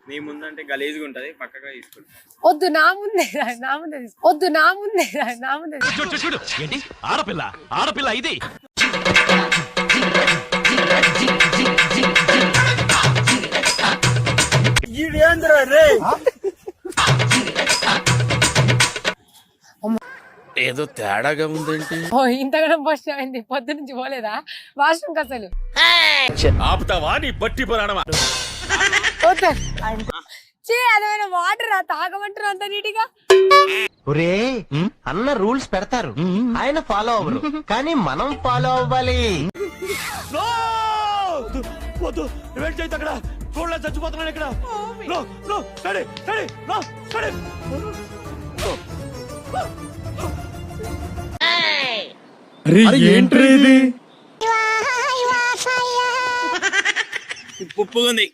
నీ ముందంటే గలీజ్గా ఉంటది, పక్కగా తీసుకుంటా. వద్దు నా ముందే వద్దు నా ముందే ఏంటి ఆడపిల్ల ఆడపిల్ల ఇది ఏదో తేడాగా ఉందేంటి? ఓ ఇంతగానం ఫస్ట్ అయింది, పొద్దు నుంచి పోలేదా వాష్రూమ్ అసలు? ఆపుతావా నీ బట్టి పురాణమా? వద్దు చే అదేమైనా వాటర్ తాగమంటారు అంత నీటిగా? ఒరే అన్న రూల్స్ పెడతారు, ఆయన ఫాలో అవ్వరు, కానీ మనం ఫాలో అవ్వాలి. వద్దు వెయిట్ చేయి, అక్కడ చూడలే చచ్చిపోతున్నాను ఇక్కడ. ఉప్పుగా ఉంది.